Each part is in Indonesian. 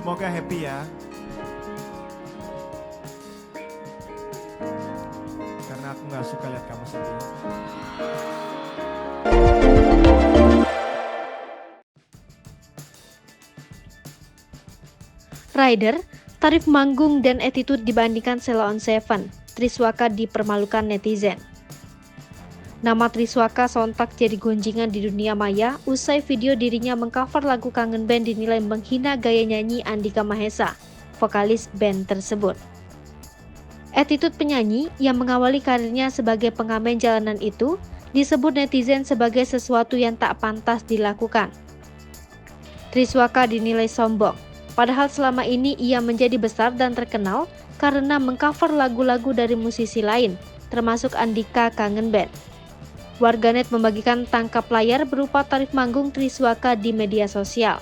Semoga happy ya. Karena aku gak suka lihat kamu sedih. Rider, tarif manggung dan attitude dibandingkan Sheila on 7. Triswaka dipermalukan netizen. Nama Triswaka sontak jadi gunjingan di dunia maya usai video dirinya mengcover lagu Kangen Band dinilai menghina gaya nyanyi Andika Mahesa, vokalis band tersebut. Attitude penyanyi yang mengawali karirnya sebagai pengamen jalanan itu disebut netizen sebagai sesuatu yang tak pantas dilakukan. Triswaka dinilai sombong, padahal selama ini ia menjadi besar dan terkenal karena mengcover lagu-lagu dari musisi lain, termasuk Andika Kangen Band. Warganet membagikan tangkap layar berupa tarif manggung Triswaka di media sosial.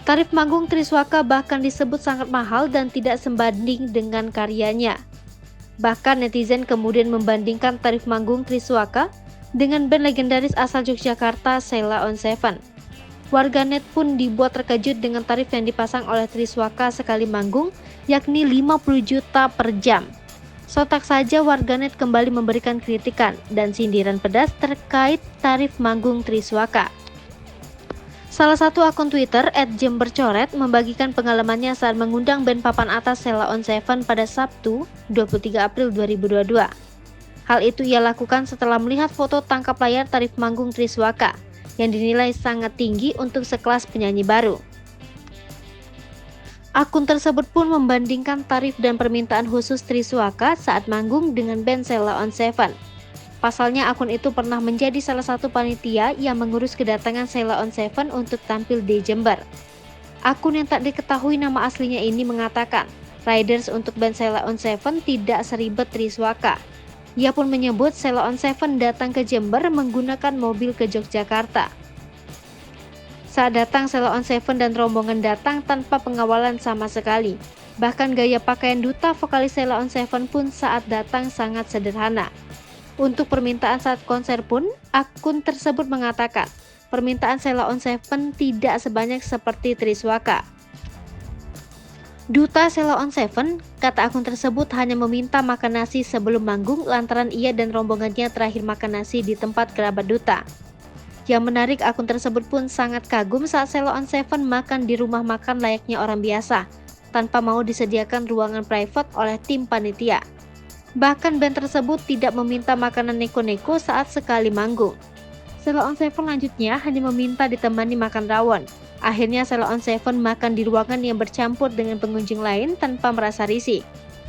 Tarif manggung Triswaka bahkan disebut sangat mahal dan tidak sebanding dengan karyanya. Bahkan netizen kemudian membandingkan tarif manggung Triswaka dengan band legendaris asal Yogyakarta Sheila on 7. Warganet pun dibuat terkejut dengan tarif yang dipasang oleh Triswaka sekali manggung, yakni 50 juta per jam. Sontak saja warganet kembali memberikan kritikan dan sindiran pedas terkait tarif manggung Triswaka. Salah satu akun Twitter @jembercoret membagikan pengalamannya saat mengundang band papan atas Sheila on 7 pada Sabtu 23 April 2022. Hal itu ia lakukan setelah melihat foto tangkap layar tarif manggung Triswaka yang dinilai sangat tinggi untuk sekelas penyanyi baru. Akun tersebut pun membandingkan tarif dan permintaan khusus Triswaka saat manggung dengan band Sheila on 7. Pasalnya akun itu pernah menjadi salah satu panitia yang mengurus kedatangan Sheila on 7 untuk tampil di Jember. Akun yang tak diketahui nama aslinya ini mengatakan, riders untuk band Sheila on 7 tidak seribet Triswaka. Ia pun menyebut Sheila on 7 datang ke Jember menggunakan mobil ke Yogyakarta. Saat datang, Sheila on 7 dan rombongan datang tanpa pengawalan sama sekali. Bahkan gaya pakaian duta vokalis Sheila on 7 pun saat datang sangat sederhana. Untuk permintaan saat konser pun, akun tersebut mengatakan, permintaan Sheila on 7 tidak sebanyak seperti Triswaka. Duta Sheila on 7, kata akun tersebut, hanya meminta makan nasi sebelum manggung lantaran ia dan rombongannya terakhir makan nasi di tempat kerabat duta. Yang menarik, akun tersebut pun sangat kagum saat Sheila on 7 makan di rumah makan layaknya orang biasa, tanpa mau disediakan ruangan private oleh tim panitia. Bahkan band tersebut tidak meminta makanan neko-neko saat sekali manggung. Sheila on 7 lanjutnya hanya meminta ditemani makan rawon. Akhirnya Sheila on 7 makan di ruangan yang bercampur dengan pengunjung lain tanpa merasa risih.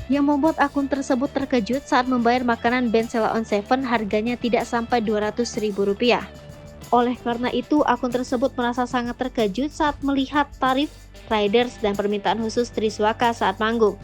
Yang membuat akun tersebut terkejut saat membayar makanan band Sheila on 7 harganya tidak sampai Rp200.000. Oleh karena itu, akun tersebut merasa sangat terkejut saat melihat tarif, riders, dan permintaan khusus Triswaka saat manggung.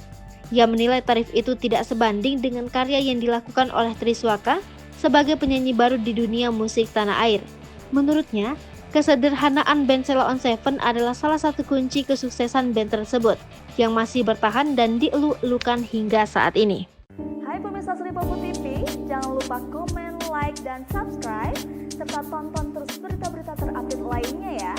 Ia menilai tarif itu tidak sebanding dengan karya yang dilakukan oleh Triswaka sebagai penyanyi baru di dunia musik tanah air. Menurutnya, kesederhanaan band Sheila on 7 adalah salah satu kunci kesuksesan band tersebut yang masih bertahan dan dielu-elukan hingga saat ini. Hai pemirsa Selipopo TV, jangan lupa komen, like, dan subscribe, serta tonton terus berita-berita terupdate lainnya ya.